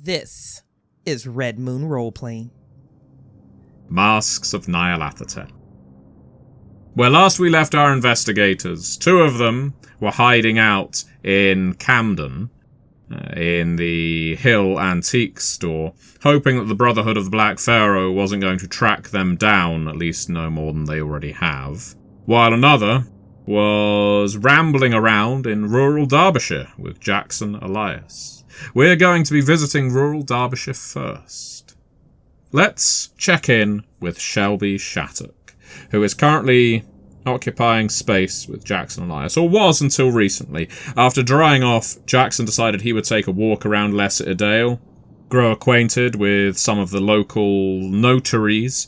This is Red Moon Roleplaying. Masks of Nyarlathotep. Where last we left our investigators, two of them were hiding out in Camden, in the Hill Antiques store, hoping that the Brotherhood of the Black Pharaoh wasn't going to track them down, at least no more than they already have, while another was rambling around in rural Derbyshire with Jackson Elias. We're going to be visiting rural Derbyshire first. Let's check in with Shelby Shattuck, who is currently occupying space with Jackson Elias, or was until recently. After drying off, Jackson decided he would take a walk around Leicesterdale, grow acquainted with some of the local notaries,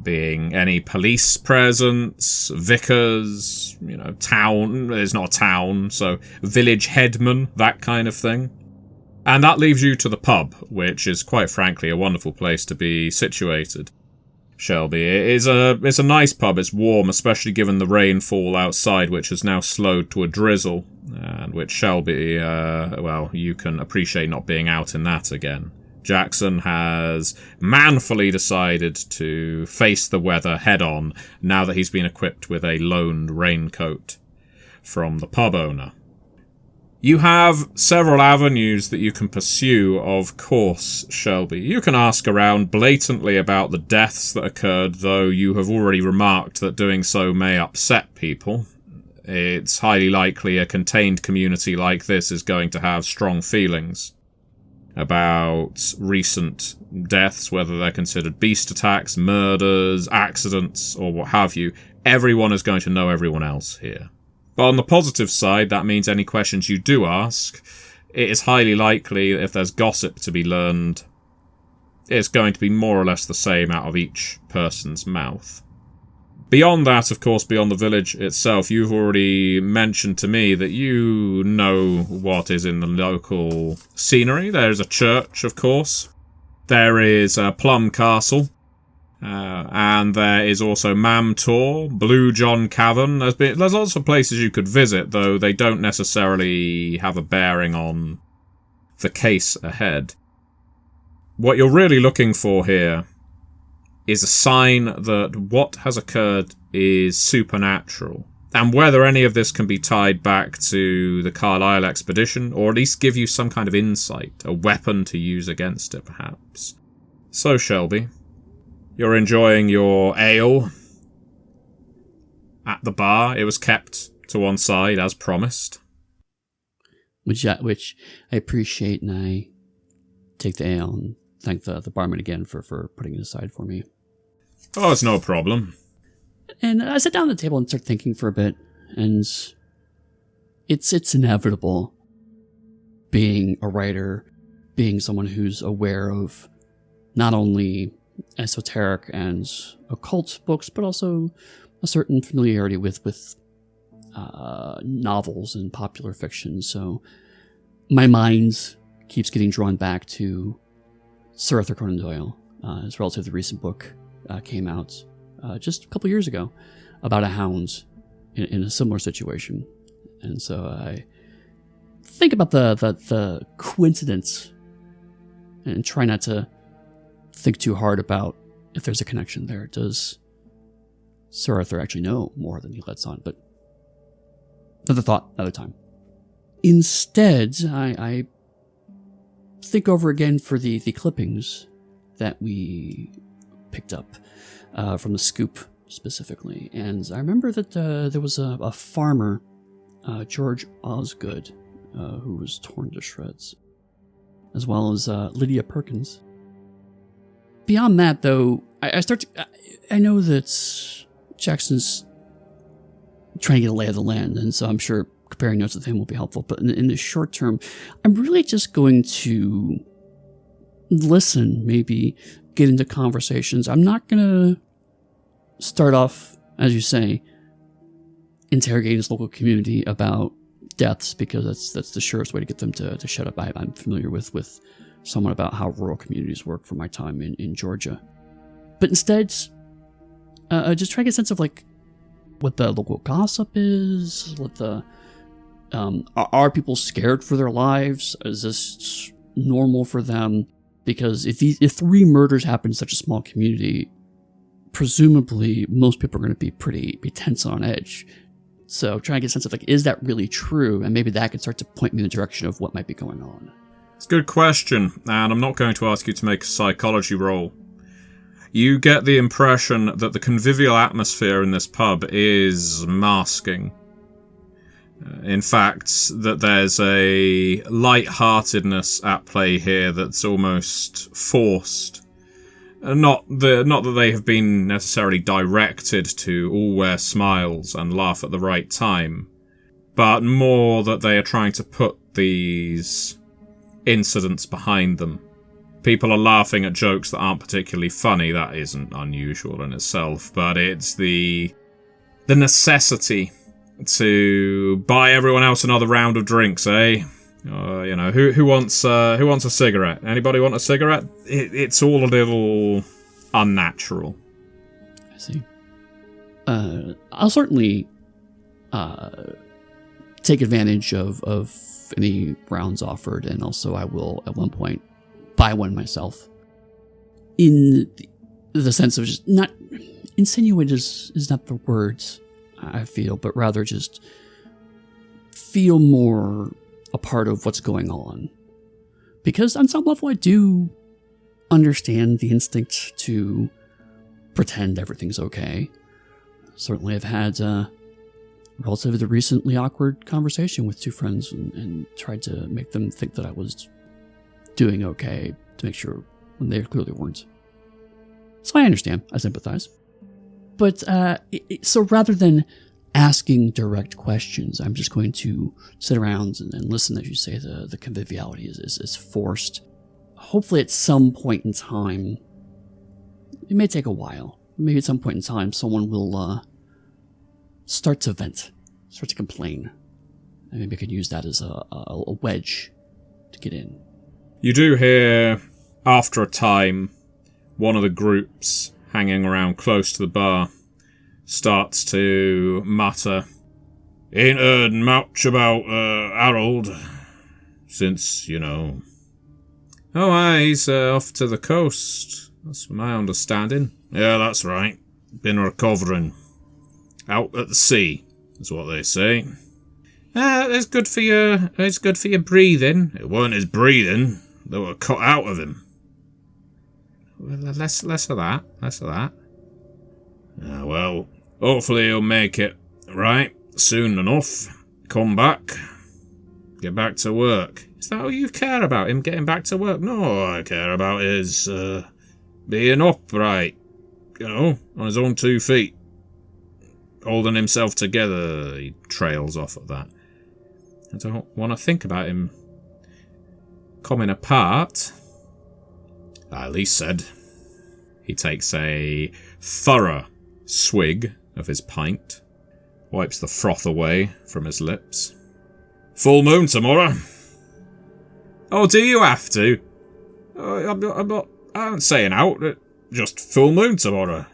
being any police presence, vicars, town, it's not a town, so village headman, that kind of thing. And that leaves you to the pub, which is quite frankly a wonderful place to be situated. Shelby, it's a nice pub, it's warm, especially given the rainfall outside, which has now slowed to a drizzle, and which Shelby, you can appreciate not being out in that again. Jackson has manfully decided to face the weather head-on now that he's been equipped with a loaned raincoat from the pub owner. You have several avenues that you can pursue, of course, Shelby. You can ask around blatantly about the deaths that occurred, though you have already remarked that doing so may upset people. It's highly likely a contained community like this is going to have strong feelings about recent deaths, whether they're considered beast attacks, murders, accidents, or what have you. Everyone is going to know everyone else here. But on the positive side, that means any questions you do ask, it is highly likely that if there's gossip to be learned, it's going to be more or less the same out of each person's mouth. Beyond that, of course, beyond the village itself, you've already mentioned to me that you know what is in the local scenery. There's a church, of course. There is Plum Castle. And there is also Mam Tor, Blue John Cavern. There's lots of places you could visit, though they don't necessarily have a bearing on the case ahead. What you're really looking for here is a sign that what has occurred is supernatural, and whether any of this can be tied back to the Carlisle expedition, or at least give you some kind of insight, a weapon to use against it, perhaps. So, Shelby, you're enjoying your ale at the bar. It was kept to one side, as promised. Which I appreciate, and I take the ale and thank the barman again for putting it aside for me. Oh, it's no problem. And I sat down at the table and started thinking for a bit, and it's inevitable, being a writer, being someone who's aware of not only esoteric and occult books, but also a certain familiarity with novels and popular fiction. So my mind keeps getting drawn back to Sir Arthur Conan Doyle. His relatively recent book came out just a couple years ago about a hound in a similar situation. And so I think about the coincidence and try not to think too hard about if there's a connection there. Does Sir Arthur actually know more than he lets on? But another thought, another time. Instead, I think over again for the clippings that we picked up from the scoop specifically. And I remember that there was a farmer, George Osgood, who was torn to shreds, as well as Lydia Perkins. Beyond that, though, I know that Jackson's trying to get a lay of the land, and so I'm sure comparing notes with him will be helpful. But in the short term, I'm really just going to listen, maybe get into conversations. I'm not going to start off, as you say, interrogating this local community about deaths, because that's the surest way to get them to shut up. I'm familiar with somewhat about how rural communities work from my time in Georgia. But instead, just try to get a sense of what the local gossip is, what the are people scared for their lives? Is this normal for them? Because if 3 murders happen in such a small community, presumably most people are going to be tense on edge. So trying to get a sense of, like, is that really true? And maybe that could start to point me in the direction of what might be going on. It's a good question, and I'm not going to ask you to make a psychology roll. You get the impression that the convivial atmosphere in this pub is masking. In fact, that there's a light-heartedness at play here that's almost forced. Not that they have been necessarily directed to all wear smiles and laugh at the right time, but more that they are trying to put these incidents behind them. People are laughing at jokes that aren't particularly funny. That isn't unusual in itself, but it's the necessity to buy everyone else another round of drinks, eh? Who wants a cigarette? Anybody want a cigarette? It's all a little unnatural. I see. I'll certainly take advantage of any rounds offered, and also I will at one point buy one myself. In the sense of just not insinuate is not the words I feel, but rather just feel more a part of what's going on. Because on some level I do understand the instinct to pretend everything's okay. Certainly I've had relatively recently awkward conversation with 2 friends and tried to make them think that I was doing okay to make sure when they clearly weren't. So I understand, I sympathize. But so rather than asking direct questions, I'm just going to sit around and listen. As you say, the conviviality is forced. Hopefully at some point in time, it may take a while, maybe at some point in time someone will start to vent, start to complain. And maybe I could use that as a wedge to get in. You do hear, after a time, one of the groups hanging around close to the bar starts to mutter, "Ain't heard much about Harold since, Oh, aye, he's off to the coast. That's my understanding." "Yeah, that's right. Been recovering. Out at the sea, is what they say." "It's good for your breathing." "It weren't his breathing. They were cut out of him." "Well, less of that. Well, hopefully he'll make it right soon enough. Come back. Get back to work." "Is that all you care about, him getting back to work?" "No, all I care about is being upright, on his own 2 feet. Holding himself together." He trails off at that. "I don't want to think about him coming apart." "At least said." He takes a thorough swig of his pint, wipes the froth away from his lips. "Full moon tomorrow." "Oh, do you have to?" I aren't saying out. Just full moon tomorrow."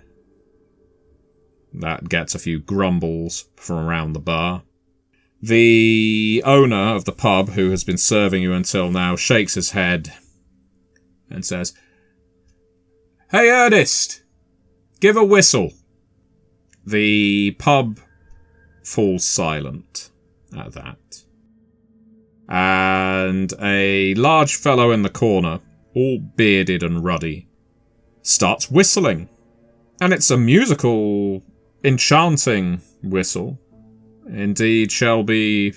That gets a few grumbles from around the bar. The owner of the pub, who has been serving you until now, shakes his head and says, "Hey, Ernest, give a whistle." The pub falls silent at that. And a large fellow in the corner, all bearded and ruddy, starts whistling. And it's a musical, enchanting whistle. Indeed, Shelby,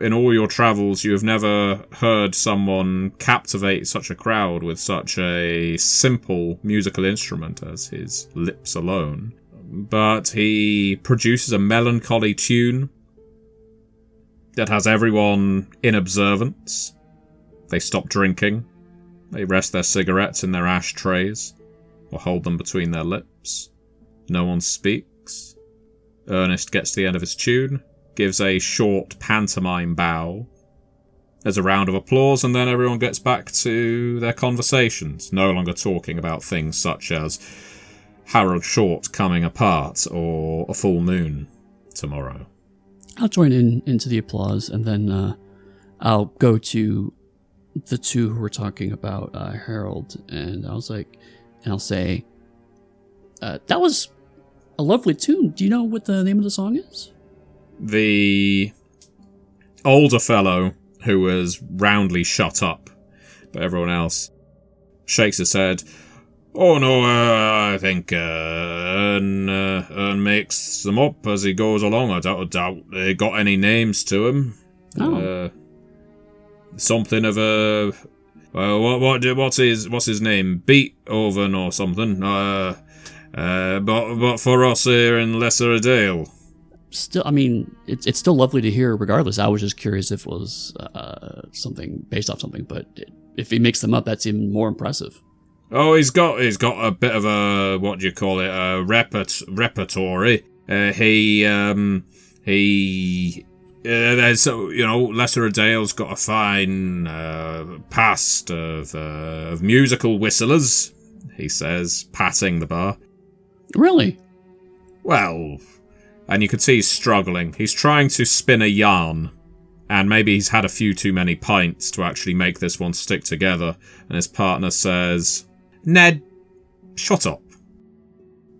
in all your travels, you have never heard someone captivate such a crowd with such a simple musical instrument as his lips alone. But he produces a melancholy tune that has everyone in observance. They stop drinking. They rest their cigarettes in their ashtrays, or hold them between their lips. No one speaks. Ernest gets to the end of his tune, gives a short pantomime bow. There's a round of applause, and then everyone gets back to their conversations, no longer talking about things such as Harold Short coming apart or a full moon tomorrow. I'll join into the applause, and then I'll go to the two who were talking about Harold, and I'll say, that was a lovely tune. Do you know what the name of the song is? The older fellow, who was roundly shut up by everyone else, shakes his head. Oh no, I think Ern makes them up as he goes along. I doubt they got any names to him. Oh. Something of a what's his name? Beethoven or something. But for us here in Lesser-Dale. Still, I mean, it's still lovely to hear regardless. I was just curious if it was something based off something, but if he makes them up, that's even more impressive. Oh, he's got a bit of a, what do you call it, a repertory. So, Lesser-Dale's got a fine past of musical whistlers, he says, patting the bar. Really? Well, and you can see he's struggling. He's trying to spin a yarn, and maybe he's had a few too many pints to actually make this one stick together. And his partner says, Ned, shut up.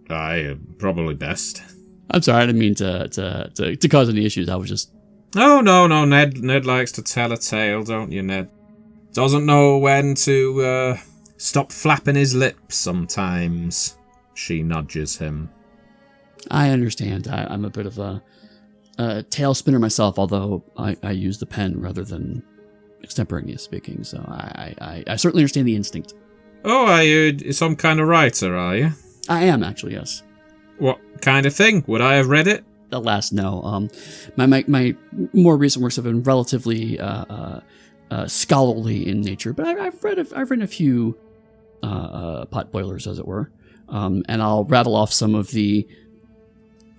Probably best. I'm sorry, I didn't mean to cause any issues. I was just... Oh, no, Ned likes to tell a tale, don't you, Ned? Doesn't know when to stop flapping his lips sometimes. She nudges him. I understand. I'm a bit of a tale spinner myself, although I use the pen rather than extemporaneous speaking, so I certainly understand the instinct. Oh, are you some kind of writer, are you? I am, actually, yes. What kind of thing? Would I have read it? Alas, no. My more recent works have been relatively scholarly in nature, but I've written a few pot boilers, as it were, and I'll rattle off some of the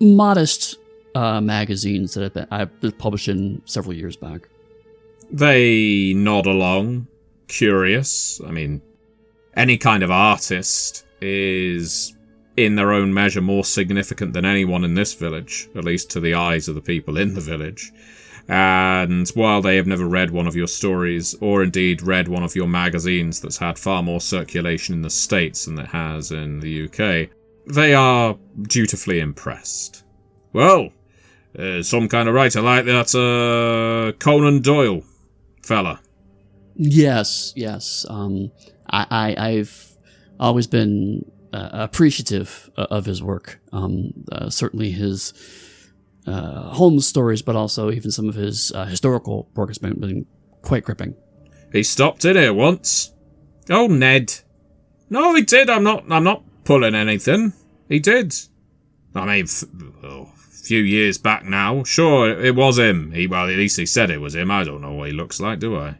modest magazines that I've been published in several years back. They nod along, curious. I mean, any kind of artist is, in their own measure, more significant than anyone in this village, at least to the eyes of the people in the village. And while they have never read one of your stories, or indeed read one of your magazines that's had far more circulation in the States than it has in the UK, they are dutifully impressed. Well, some kind of writer like that Conan Doyle fella. Yes. I've always been appreciative of his work. Certainly his Holmes stories, but also even some of his historical work has been quite gripping. He stopped in here once. Oh, Ned. No, he did. I'm not pulling anything. He did. I mean, a few years back now. Sure, it was him. Well, at least he said it was him. I don't know what he looks like, do I?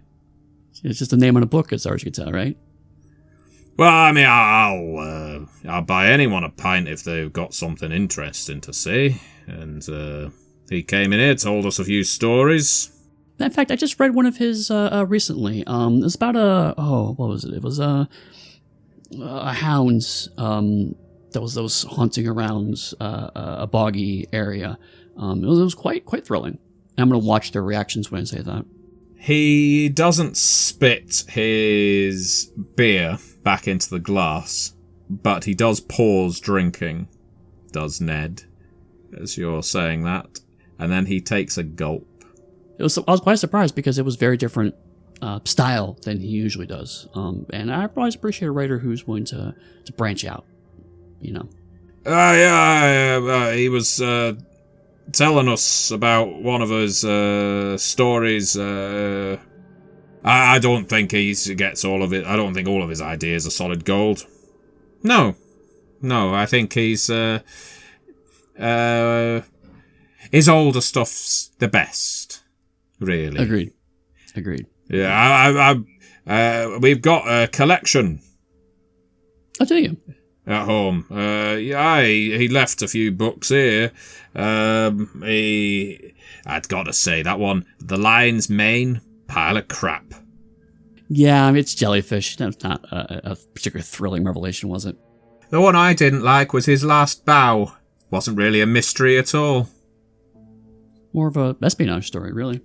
It's just a name on a book, as far as you can tell, right? Well, I mean, I'll buy anyone a pint if they've got something interesting to say. And he came in here, told us a few stories. In fact, I just read one of his recently. It was about what was it? It was a hound that was haunting around a boggy area. It was quite thrilling. And I'm going to watch their reactions when I say that. He doesn't spit his beer back into the glass, but he does pause drinking, does Ned, as you're saying that, and then he takes a gulp. I was quite surprised because it was very different style than he usually does, and I always appreciate a writer who's willing to branch out, you know. He was telling us about one of his stories. I don't think he gets all of it. I don't think all of his ideas are solid gold. No, I think he's his older stuff's the best, really. Agreed. Yeah, we've got a collection. I'll tell you. At home. He left a few books here. I'd got to say, that one, The Lion's Mane, pile of crap. Yeah, I mean, it's jellyfish. That's not a particularly thrilling revelation, was it? The one I didn't like was his last bow. Wasn't really a mystery at all. More of a espionage story, really.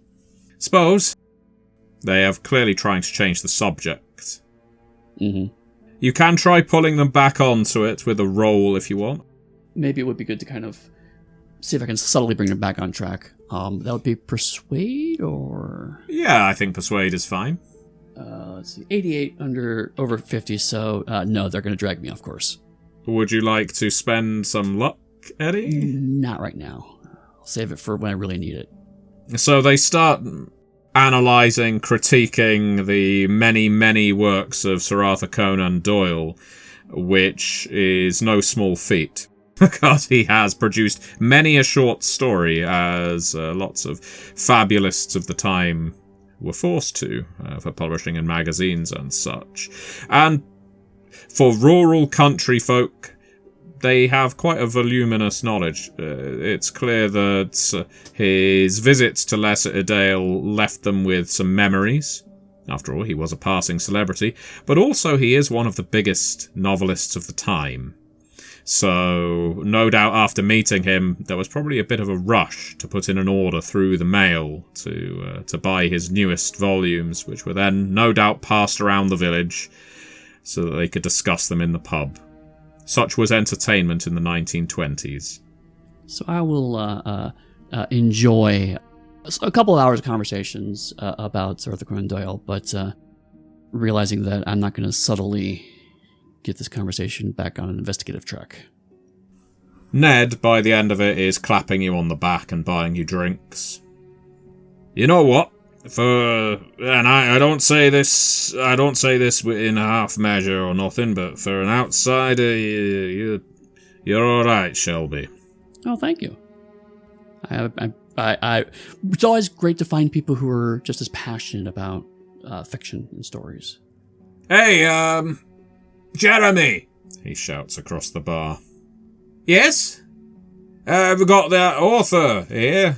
Suppose. They are clearly trying to change the subject. Mm-hmm. You can try pulling them back onto it with a roll if you want. Maybe it would be good to kind of see if I can subtly bring them back on track. That would be persuade or... Yeah, I think persuade is fine. Let's see, 88 over 50, so no, they're going to drag me, of course. Would you like to spend some luck, Eddy? Not right now. I'll save it for when I really need it. So they start analysing, critiquing the many, many works of Sir Arthur Conan Doyle, which is no small feat, because he has produced many a short story, as lots of fabulists of the time were forced to, for publishing in magazines and such. And for rural country folk, they have quite a voluminous knowledge. It's clear that his visits to Lesser Dale left them with some memories. After all, he was a passing celebrity, but also he is one of the biggest novelists of the time. So, no doubt after meeting him, there was probably a bit of a rush to put in an order through the mail to buy his newest volumes, which were then no doubt passed around the village so that they could discuss them in the pub. Such was entertainment in the 1920s. So I will enjoy a couple of hours of conversations about Sir Arthur Conan Doyle, but realizing that I'm not going to subtly get this conversation back on an investigative track. Ned, by the end of it, is clapping you on the back and buying you drinks. You know what? And I don't say this in half measure or nothing, but for an outsider, you're all right, Shelby. Oh, thank you. It's always great to find people who are just as passionate about fiction and stories. Hey, Jeremy! He shouts across the bar. Yes? We've got that author here.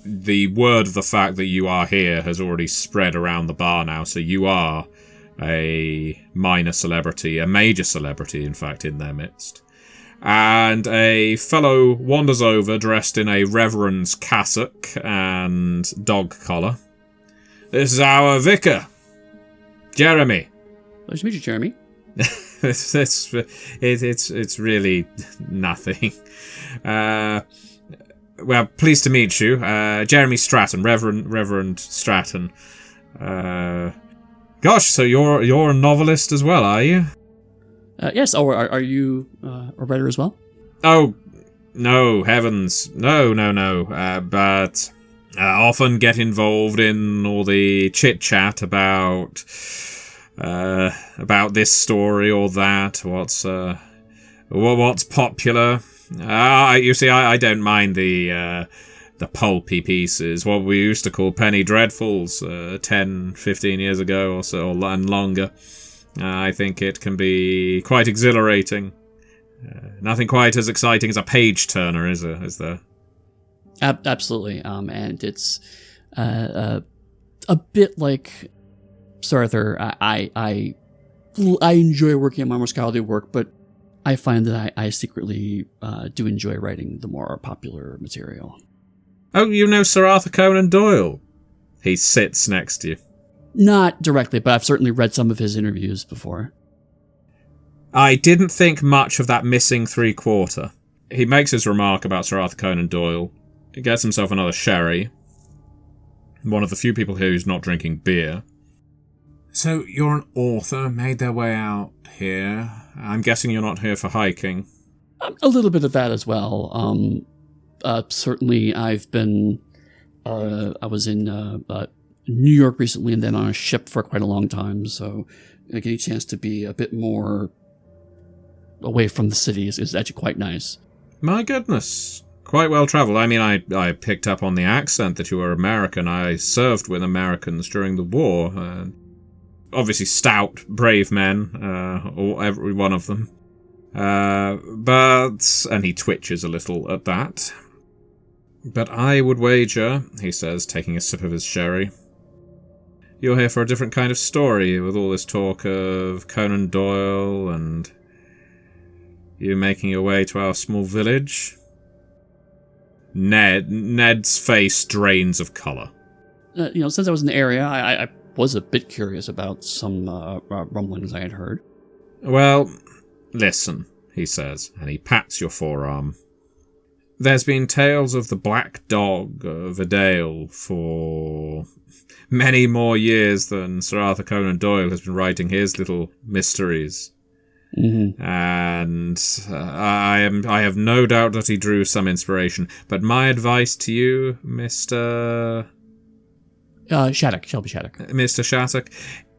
The word of the fact that you are here has already spread around the bar now, so you are a minor celebrity, a major celebrity, in fact, in their midst. And a fellow wanders over dressed in a reverend's cassock and dog collar. This is our vicar, Jeremy. Nice to meet you, Jeremy. It's really nothing. Well, pleased to meet you, Jeremy Stratton, Reverend Stratton. Gosh, so you're a novelist as well, are you? Yes. Oh, are you a writer as well? Oh, no, heavens, no. But often get involved in all the chit chat about this story or that. What's popular. You see, I don't mind the pulpy pieces, what we used to call penny dreadfuls 10, 15 years ago or so, and longer. I think it can be quite exhilarating. Nothing quite as exciting as a page-turner, is there? Absolutely. And it's a bit like Sir Arthur. I enjoy working on my more scholarly work, but I find that I secretly do enjoy writing the more popular material. Oh, you know Sir Arthur Conan Doyle? He sits next to you. Not directly, but I've certainly read some of his interviews before. I didn't think much of that missing 3/4. He makes his remark about Sir Arthur Conan Doyle. He gets himself another sherry. One of the few people here who's not drinking beer. So, you're an author, made their way out here. I'm guessing you're not here for hiking. A little bit of that as well. Certainly, I've been... I was in New York recently and then on a ship for quite a long time, so getting a chance to be a bit more away from the city is actually quite nice. My goodness. Quite well travelled. I mean, I picked up on the accent that you were American. I served with Americans during the war. Obviously stout, brave men, every one of them. And he twitches a little at that. But I would wager, he says, taking a sip of his sherry, you're here for a different kind of story, with all this talk of Conan Doyle and you making your way to our small village. Ned's face drains of colour. since I was in the area, I was a bit curious about some rumblings I had heard. Well, listen, he says, and he pats your forearm. There's been tales of the Black Dog of Adale for many more years than Sir Arthur Conan Doyle has been writing his little mysteries. Mm-hmm. And I have no doubt that he drew some inspiration. But my advice to you, Mr. Shelby Shattuck. Mr. Shattuck,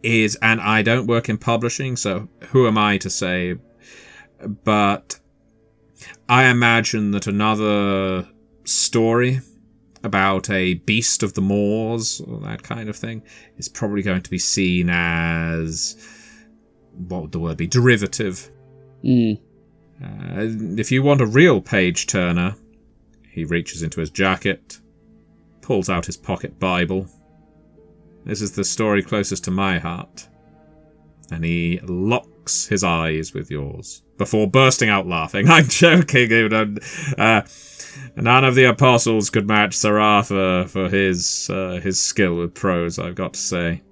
is, and I don't work in publishing, so who am I to say, but I imagine that another story about a beast of the moors, or that kind of thing, is probably going to be seen as, what would the word be, derivative. If you want a real page-turner, he reaches into his jacket, pulls out his pocket Bible. This is the story closest to my heart. And he locks his eyes with yours before bursting out laughing. I'm joking. None of the apostles could match Sir Arthur for his skill with prose, I've got to say.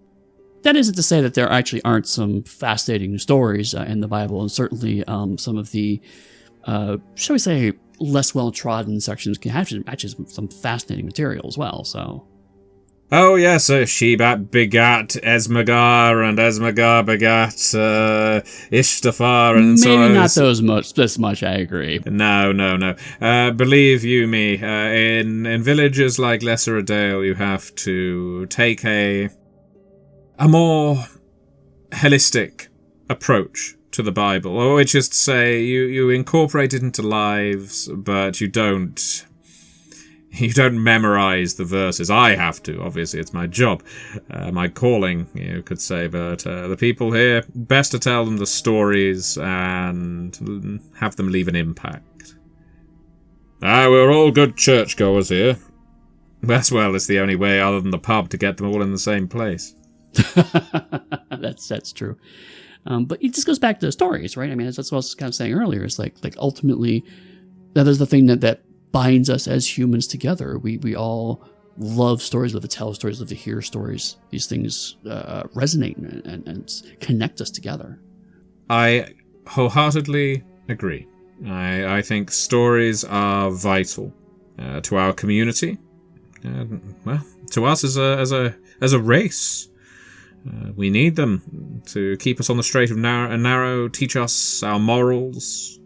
That isn't to say that there actually aren't some fascinating stories in the Bible, and certainly some of the, shall we say, less well-trodden sections can have actually some fascinating material as well, so... Oh yes, Shebat begat Esmagar, and Esmagar begat Ishtafar, and so on. Maybe not this much, I agree. No. Believe you me, in villages like Lesser Adale, you have to take a more holistic approach to the Bible, which is to say, you incorporate it into lives, but you don't memorize the verses. I have to, obviously, it's my job, my calling, you could say, but the people here, best to tell them the stories and have them leave an impact. We're all good churchgoers here. As well, it's the only way other than the pub to get them all in the same place. That's true. But it just goes back to the stories, right? I mean, that's what I was kind of saying earlier. It's like ultimately, that is the thing that binds us as humans together. We all love stories, love to tell stories, love to hear stories. These things resonate and connect us together. I wholeheartedly agree. I think stories are vital to our community. To us as a race. We need them to keep us on the straight and narrow, teach us our morals.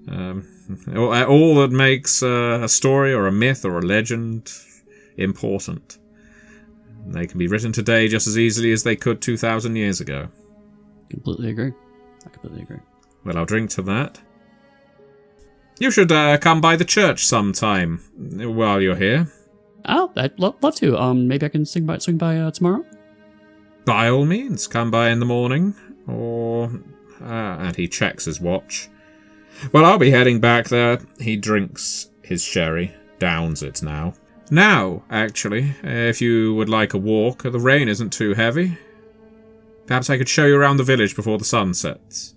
All that makes a story or a myth or a legend important. They can be written today just as easily as they could 2,000 years ago. Completely agree. Well, I'll drink to that. You should come by the church sometime while you're here. Oh, I'd love to. Maybe I can swing by tomorrow? By all means, come by in the morning, or... and he checks his watch. Well, I'll be heading back there. He drinks his sherry, downs it now. Now, actually, if you would like a walk, the rain isn't too heavy. Perhaps I could show you around the village before the sun sets.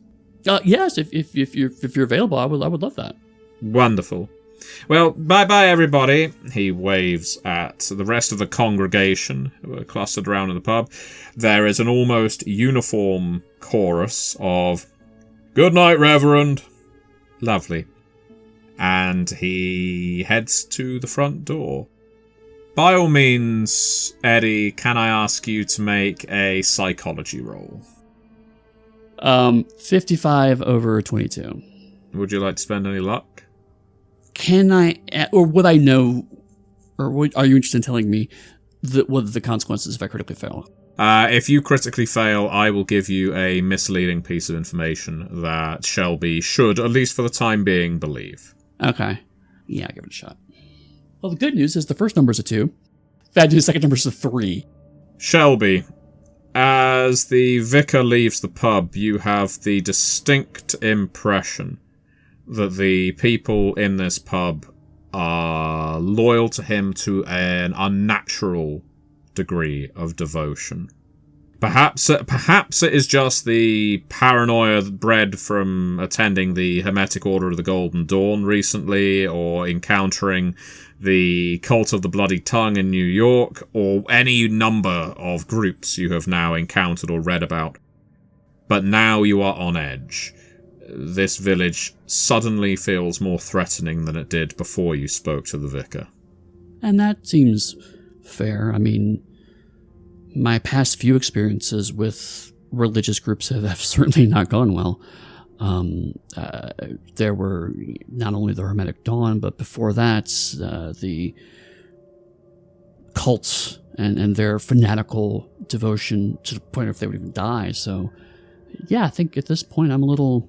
Yes, if you're available, I would love that. Wonderful. Well, bye-bye, everybody. He waves at the rest of the congregation who are clustered around in the pub. There is an almost uniform chorus of, "Good night, Reverend." Lovely. And he heads to the front door. By all means, Eddy, can I ask you to make a psychology roll? 55 over 22. Would you like to spend any luck? Can I, or would I know, or are you interested in telling me what are the consequences if I critically fail? If you critically fail, I will give you a misleading piece of information that Shelby should, at least for the time being, believe. Okay. Yeah, I'll give it a shot. Well, the good news is the first number is a 2. Bad news, the second number is a 3. Shelby, as the vicar leaves the pub, you have the distinct impression that the people in this pub are loyal to him to an unnatural degree of devotion. Perhaps it is just the paranoia bred from attending the Hermetic Order of the Golden Dawn recently, or encountering the Cult of the Bloody Tongue in New York, or any number of groups you have now encountered or read about. But now you are on edge. This village suddenly feels more threatening than it did before you spoke to the vicar. And that seems fair. I mean, my past few experiences with religious groups have certainly not gone well. There were not only the Hermetic Dawn, but before that, the cults and their fanatical devotion to the point of they would even die. So, yeah, I think at this point I'm a little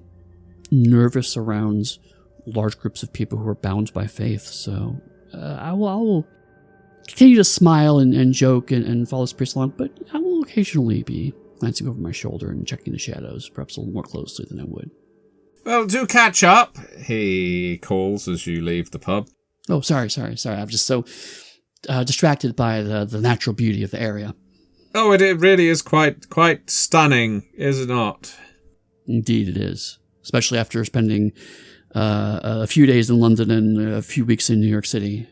nervous around large groups of people who are bound by faith. So I will continue to smile and joke and follow this priest along, but I will occasionally be glancing over my shoulder and checking the shadows, perhaps a little more closely than I would. Well, do catch up, he calls as you leave the pub. Oh, sorry. I'm just so distracted by the natural beauty of the area. Oh, it really is quite stunning, is it not? Indeed it is. Especially after spending a few days in London and a few weeks in New York City.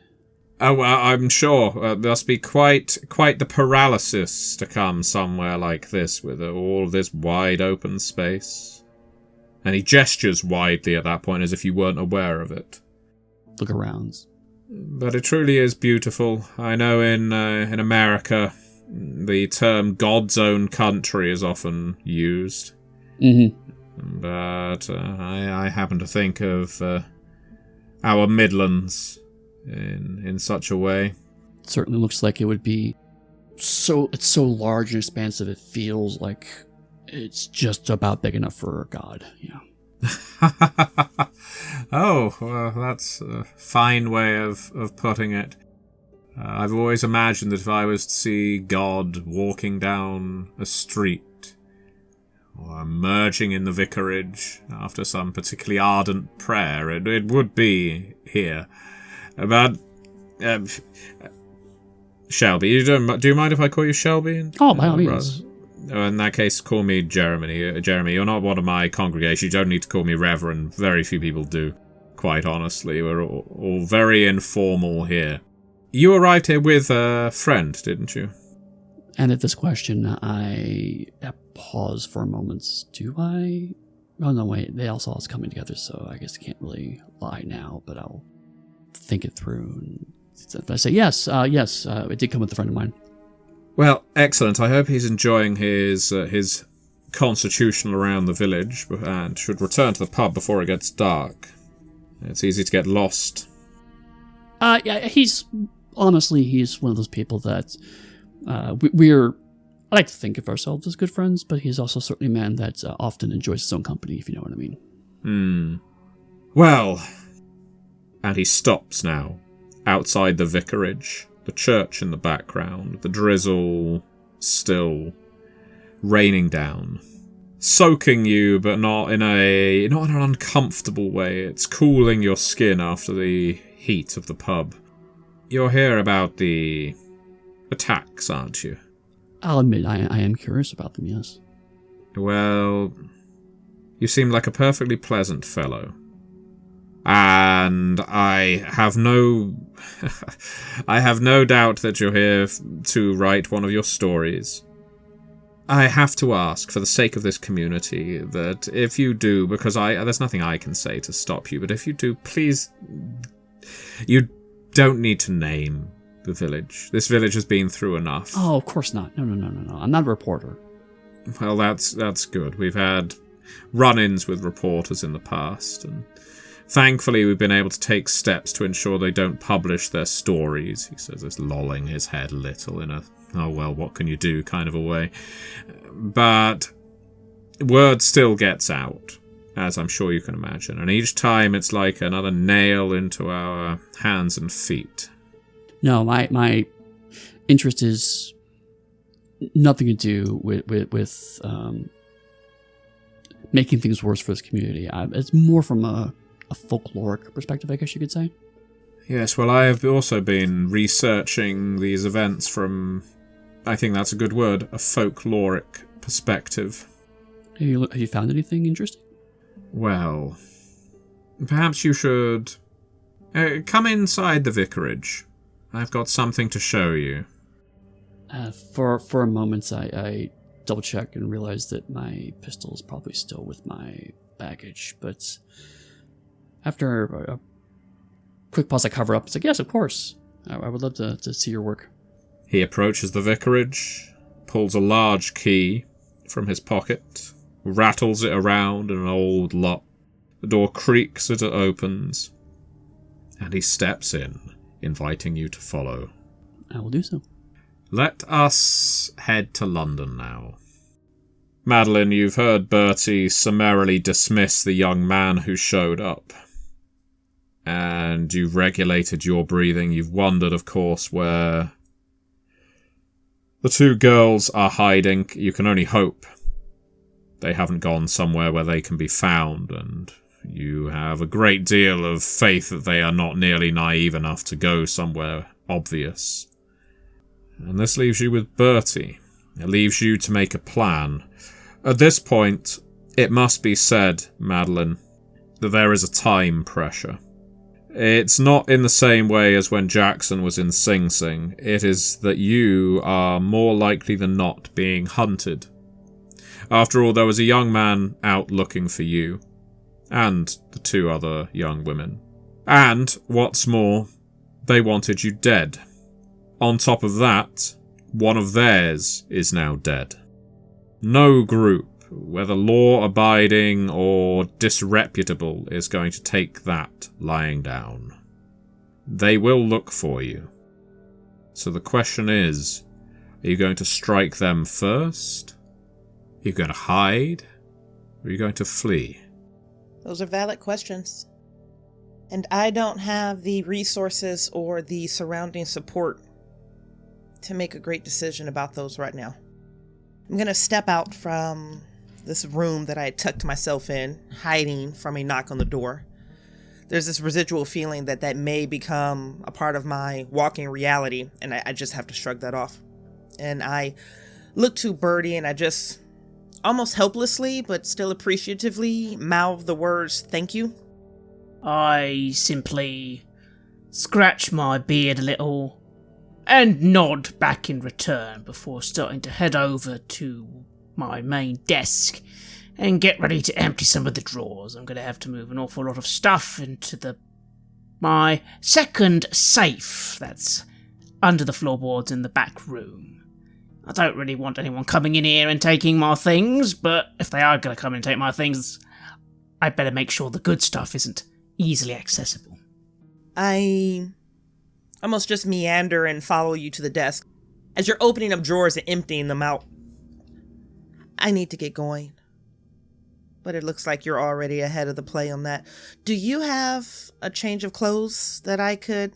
Oh, well, I'm sure. It must be quite the paralysis to come somewhere like this with all of this wide open space. And he gestures widely at that point as if you weren't aware of it. Look around. But it truly is beautiful. I know in America, the term God's own country is often used. Mm-hmm. But I happen to think of our Midlands in such a way. It certainly looks like it would be it's so large and expansive, it feels like it's just about big enough for a god, Oh, well, that's a fine way of putting it. I've always imagined that if I was to see God walking down a street, or emerging in the vicarage after some particularly ardent prayer, it would be here. But, Shelby, do you mind if I call you Shelby? Oh, by all means. In that case, call me Jeremy. Jeremy, you're not one of my congregation. You don't need to call me Reverend. Very few people do, quite honestly. We're all very informal here. You arrived here with a friend, didn't you? And at this question, I pause for a moment. Do I? Oh, no, wait. They all saw us coming together, so I guess I can't really lie now, but I'll think it through. And I say, yes, it did come with a friend of mine. Well, excellent. I hope he's enjoying his constitutional around the village and should return to the pub before it gets dark. It's easy to get lost. Yeah, he's one of those people that we're, I like to think of ourselves as good friends, but he's also certainly a man that often enjoys his own company, if you know what I mean. Well, and he stops now, outside the vicarage, the church in the background, the drizzle still raining down, soaking you, but not in an uncomfortable way. It's cooling your skin after the heat of the pub. You'll hear about the attacks, aren't you? I'll admit, I am curious about them, yes. Well, you seem like a perfectly pleasant fellow. And I have no doubt that you're here to write one of your stories. I have to ask, for the sake of this community, that if you do, because there's nothing I can say to stop you, but if you do, please, you don't need to name the village. This village has been through enough. Oh, of course not. No. I'm not a reporter. Well, that's good. We've had run-ins with reporters in the past, and thankfully we've been able to take steps to ensure they don't publish their stories. He says this, lolling his head a little in a, oh well, what can you do kind of a way. But word still gets out, as I'm sure you can imagine, and each time it's like another nail into our hands and feet. No, my interest is nothing to do with making things worse for this community. It's more from a folkloric perspective, I guess you could say. Yes, well, I have also been researching these events from I think that's a good word, a folkloric perspective. Have you found anything interesting? Well, perhaps you should come inside the vicarage. I've got something to show you. For a moment, I double check and realize that my pistol is probably still with my baggage. But after a quick pause, I cover up. It's like, yes, of course. I would love to see your work. He approaches the vicarage, pulls a large key from his pocket, rattles it around in an old lock. The door creaks as it opens, and he steps in, inviting you to follow. I will do so. Let us head to London now. Madeline, you've heard Bertie summarily dismiss the young man who showed up. And you've regulated your breathing. You've wondered, of course, where the two girls are hiding. You can only hope they haven't gone somewhere where they can be found, and you have a great deal of faith that they are not nearly naive enough to go somewhere obvious. And this leaves you with Bertie. It leaves you to make a plan. At this point, it must be said, Madeline, that there is a time pressure. It's not in the same way as when Jackson was in Sing Sing. It is that you are more likely than not being hunted. After all, there was a young man out looking for you, and the two other young women. And, what's more, they wanted you dead. On top of that, one of theirs is now dead. No group, whether law-abiding or disreputable, is going to take that lying down. They will look for you. So the question is, are you going to strike them first? Are you going to hide? Or are you going to flee? Those are valid questions. And I don't have the resources or the surrounding support to make a great decision about those right now. I'm going to step out from this room that I had tucked myself in, hiding from a knock on the door. There's this residual feeling that may become a part of my walking reality, and I just have to shrug that off. And I look to Bertie, and I just, almost helplessly, but still appreciatively, mouth the words, "Thank you." I simply scratch my beard a little and nod back in return before starting to head over to my main desk and get ready to empty some of the drawers. I'm going to have to move an awful lot of stuff into my second safe that's under the floorboards in the back room. I don't really want anyone coming in here and taking my things, but if they are going to come and take my things, I'd better make sure the good stuff isn't easily accessible. I almost just meander and follow you to the desk. As you're opening up drawers and emptying them out, I need to get going. But it looks like you're already ahead of the play on that. Do you have a change of clothes that I could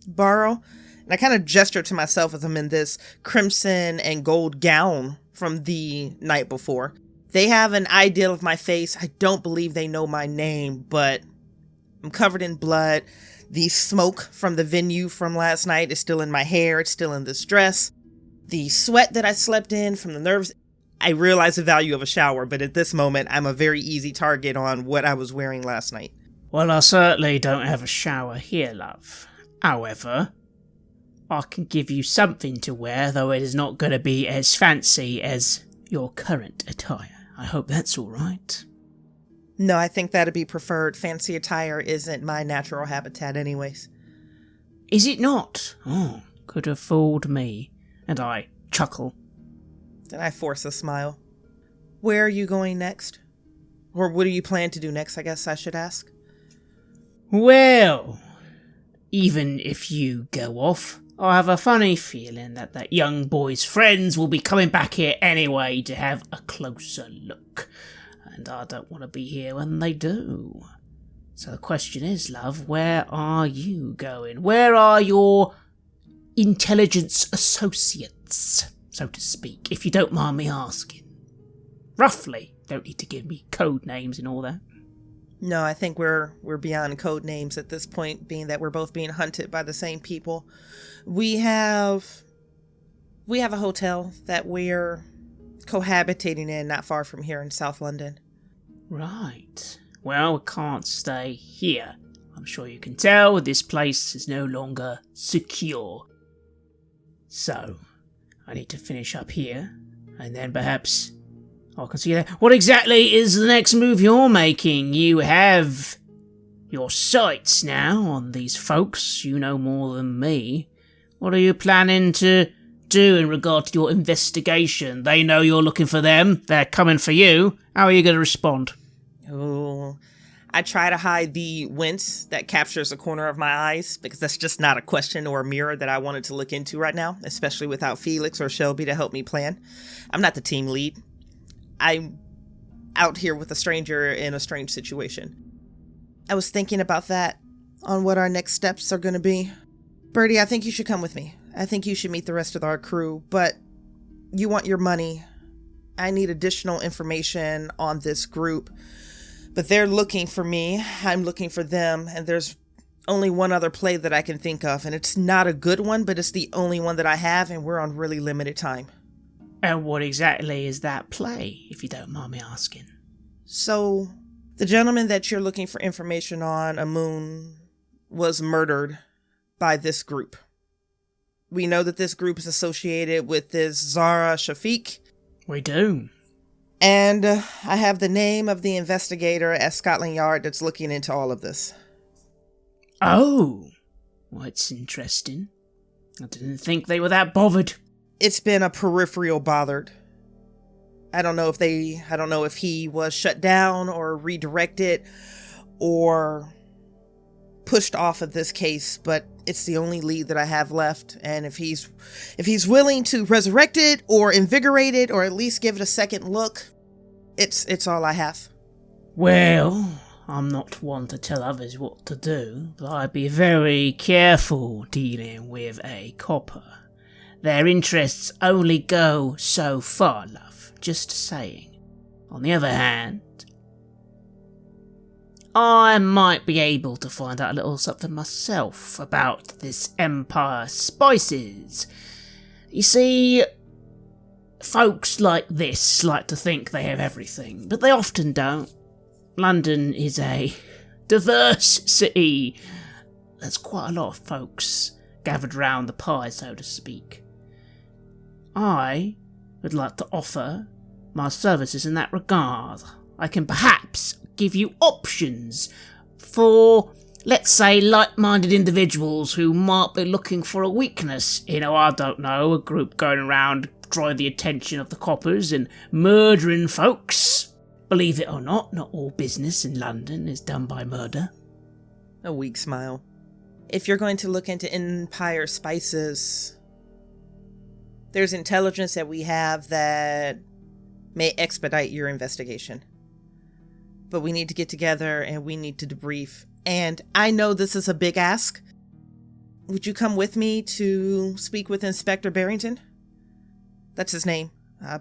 borrow? And I kind of gesture to myself as I'm in this crimson and gold gown from the night before. They have an ideal of my face. I don't believe they know my name, but I'm covered in blood. The smoke from the venue from last night is still in my hair. It's still in this dress. The sweat that I slept in from the nerves. I realize the value of a shower, but at this moment, I'm a very easy target on what I was wearing last night. Well, I certainly don't have a shower here, love. However, I can give you something to wear, though it is not going to be as fancy as your current attire. I hope that's all right. No, I think that'd be preferred. Fancy attire isn't my natural habitat anyways. Is it not? Oh, could have fooled me. And I chuckle. Then I force a smile. Where are you going next? Or what do you plan to do next, I guess I should ask? Well, even if you go off, I have a funny feeling that young boy's friends will be coming back here anyway to have a closer look. And I don't want to be here when they do. So the question is, love, where are you going? Where are your intelligence associates, so to speak, if you don't mind me asking? Roughly. Don't need to give me code names and all that. No, I think we're beyond code names at this point, being that we're both being hunted by the same people. We have We have a hotel that we're cohabitating in not far from here in South London. Right. Well, we can't stay here. I'm sure you can tell this place is no longer secure. So, I need to finish up here, and then perhaps I can see that. What exactly is the next move you're making? You have your sights now on these folks. You know more than me. What are you planning to do in regard to your investigation? They know you're looking for them. They're coming for you. How are you going to respond? Oh, I try to hide the wince that captures the corner of my eyes, because that's just not a question or a mirror that I wanted to look into right now, especially without Felix or Shelby to help me plan. I'm not the team lead. I'm out here with a stranger in a strange situation. I was thinking about that, on what our next steps are going to be. Birdie, I think you should come with me. I think you should meet the rest of our crew, but you want your money. I need additional information on this group. But they're looking for me, I'm looking for them, and there's only one other play that I can think of, and it's not a good one, but it's the only one that I have, and we're on really limited time. And what exactly is that play, if you don't mind me asking? So, the gentleman that you're looking for information on, Amun, was murdered by this group. We know that this group is associated with this Zara Shafiq. We do. And I have the name of the investigator at Scotland Yard that's looking into all of this. Oh, well, it's interesting. I didn't think they were that bothered. It's been a peripheral bothered. I don't know if he was shut down or redirected or pushed off of this case, but it's the only lead that I have left. And if he's willing to resurrect it or invigorate it or at least give it a second look, it's all I have. Well, I'm not one to tell others what to do, but I'd be very careful dealing with a copper. Their interests only go so far, love. Just saying. On the other hand, I might be able to find out a little something myself about this Empire Spices. You see, folks like this like to think they have everything, but they often don't. London is a diverse city. There's quite a lot of folks gathered round the pie, so to speak. I would like to offer my services in that regard. I can perhaps give you options for, let's say, like-minded individuals who might be looking for a weakness. I don't know, a group going around drawing the attention of the coppers and murdering folks. Believe it or not all business in London is done by murder. A weak smile. If you're going to look into Empire Spices, there's intelligence that we have that may expedite your investigation. But we need to get together and we need to debrief. And I know this is a big ask. Would you come with me to speak with Inspector Barrington? That's his name.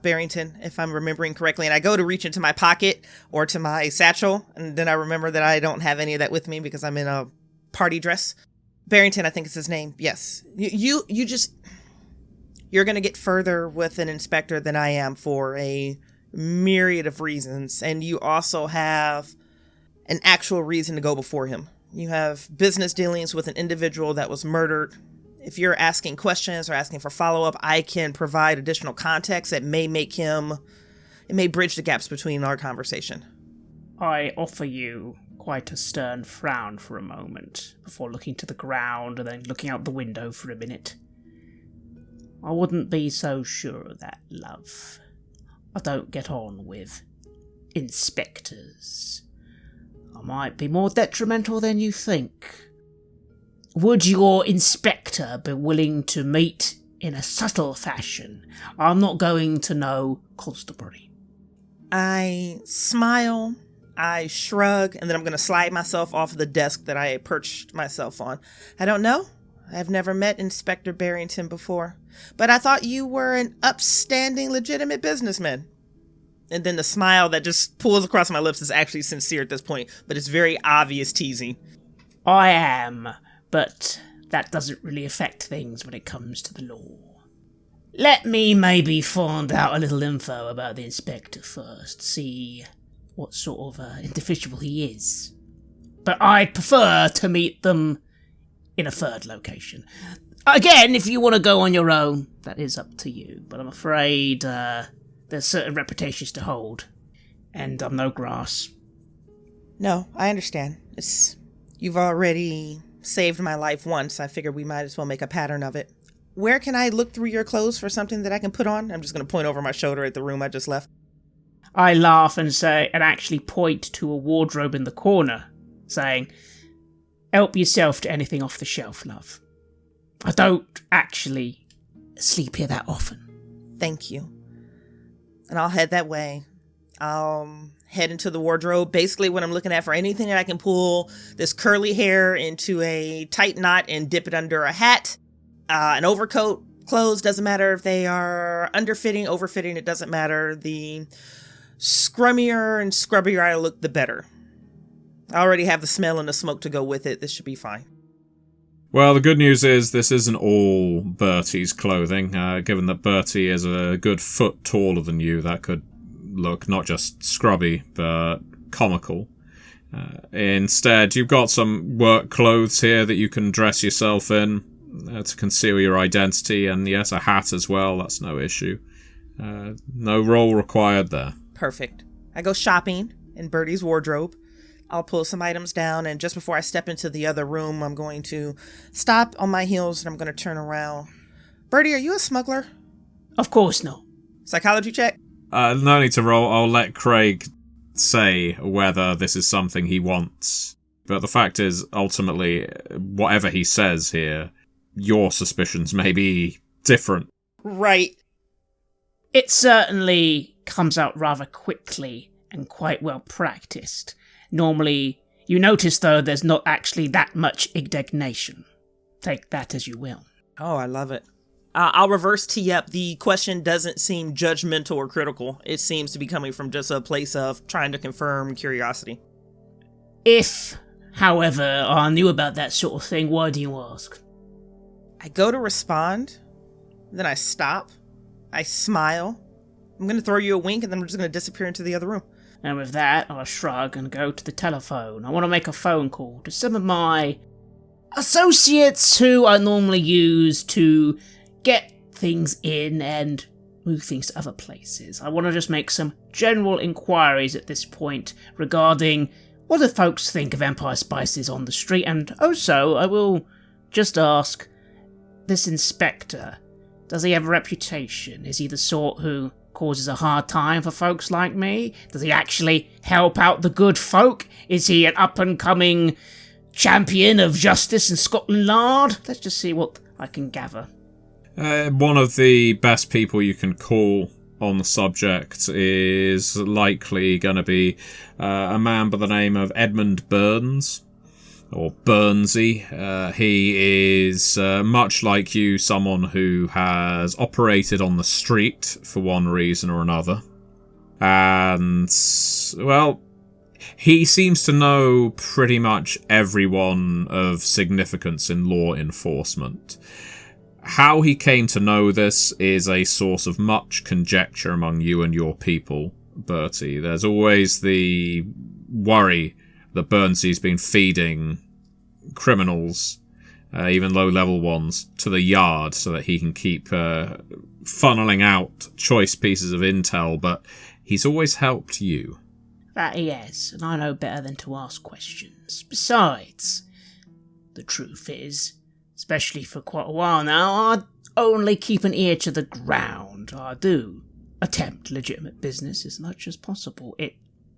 Barrington, if I'm remembering correctly. And I go to reach into my pocket or to my satchel, and then I remember that I don't have any of that with me because I'm in a party dress. Barrington, I think is his name. Yes. You're going to get further with an inspector than I am for a myriad of reasons. And you also have an actual reason to go before him. You have business dealings with an individual that was murdered. If you're asking questions or asking for follow-up, I can provide additional context that may bridge the gaps between our conversation. I offer you quite a stern frown for a moment, before looking to the ground and then looking out the window for a minute. I wouldn't be so sure of that, love. I don't get on with inspectors. I might be more detrimental than you think. Would your inspector be willing to meet in a subtle fashion? I'm not going to know Constabulary. I smile, I shrug, and then I'm going to slide myself off of the desk that I perched myself on. I don't know. I've never met Inspector Barrington before, but I thought you were an upstanding, legitimate businessman. And then the smile that just pulls across my lips is actually sincere at this point, but it's very obvious teasing. I am, but that doesn't really affect things when it comes to the law. Let me maybe find out a little info about the inspector first, see what sort of individual he is. But I'd prefer to meet them in a third location. Again, if you want to go on your own, that is up to you. But I'm afraid there's certain reputations to hold. And I'm no grass. No, I understand. You've already saved my life once. I figured we might as well make a pattern of it. Where can I look through your clothes for something that I can put on? I'm just going to point over my shoulder at the room I just left. I laugh and actually point to a wardrobe in the corner, saying, help yourself to anything off the shelf, love. I don't actually sleep here that often. Thank you. And I'll head that way. I'll head into the wardrobe. Basically what I'm looking at for anything that I can pull this curly hair into a tight knot and dip it under a hat, an overcoat, clothes, doesn't matter if they are underfitting, overfitting, it doesn't matter. The scrummier and scrubbier I look, the better. I already have the smell and the smoke to go with it. This should be fine. Well, the good news is this isn't all Bertie's clothing. Given that Bertie is a good foot taller than you, that could look not just scrubby, but comical. Instead, you've got some work clothes here that you can dress yourself in to conceal your identity, and yes, a hat as well, that's no issue. No role required there. Perfect. I go shopping in Bertie's wardrobe. I'll pull some items down, and just before I step into the other room, I'm going to stop on my heels and I'm going to turn around. Bertie, are you a smuggler? Of course not. Psychology check? No need to roll. I'll let Craig say whether this is something he wants. But the fact is, ultimately, whatever he says here, your suspicions may be different. Right. It certainly comes out rather quickly and quite well practiced. Normally, you notice, though, there's not actually that much indignation. Take that as you will. Oh, I love it. I'll reverse tee up. The question doesn't seem judgmental or critical. It seems to be coming from just a place of trying to confirm curiosity. If, however, I knew about that sort of thing, why do you ask? I go to respond, then I stop, I smile. I'm going to throw you a wink, and then we're just going to disappear into the other room. And with that, I shrug and go to the telephone. I want to make a phone call to some of my associates who I normally use to get things in and move things to other places. I want to just make some general inquiries at this point regarding what do folks think of Empire Spices on the street, and also I will just ask, this inspector, does he have a reputation? Is he the sort who causes a hard time for folks like me? Does he actually help out the good folk? Is he an up-and-coming champion of justice in Scotland Yard? Let's just see what I can gather. One of the best people you can call on the subject is likely going to be a man by the name of Edmund Burns, or Burnsy. He is, much like you, someone who has operated on the street for one reason or another. And, well, he seems to know pretty much everyone of significance in law enforcement. How he came to know this is a source of much conjecture among you and your people, Bertie. There's always the worry that Burnsy's been feeding criminals, even low-level ones, to the yard so that he can keep funneling out choice pieces of intel, but he's always helped you. That he has, and I know better than to ask questions. Besides, the truth is, especially for quite a while now, I only keep an ear to the ground. I do attempt legitimate business as much as possible. It,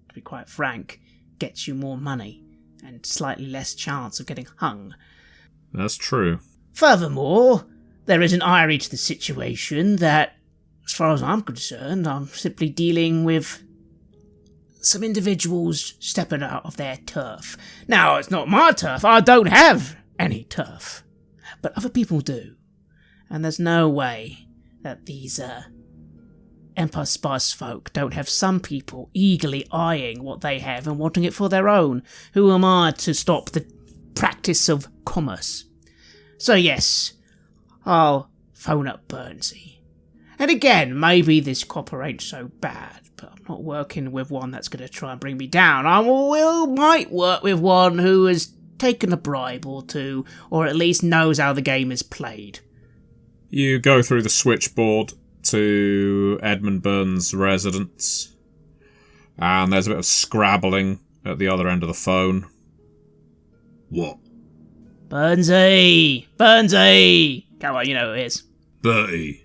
to be quite frank, gets you more money and slightly less chance of getting hung. That's true. Furthermore, there is an irony to the situation that, as far as I'm concerned, I'm simply dealing with some individuals stepping out of their turf. Now, it's not my turf. I don't have any turf. But other people do. And there's no way that these Empire Spice folk don't have some people eagerly eyeing what they have and wanting it for their own. Who am I to stop the practice of commerce? So yes, I'll phone up Burnsy. And again, maybe this copper ain't so bad, but I'm not working with one that's going to try and bring me down. Might work with one who has taken a bribe or two, or at least knows how the game is played. You go through the switchboard to Edmund Burns' residence, and there's a bit of scrabbling at the other end of the phone. What? Burnsy! Come on, you know who it is. Bertie.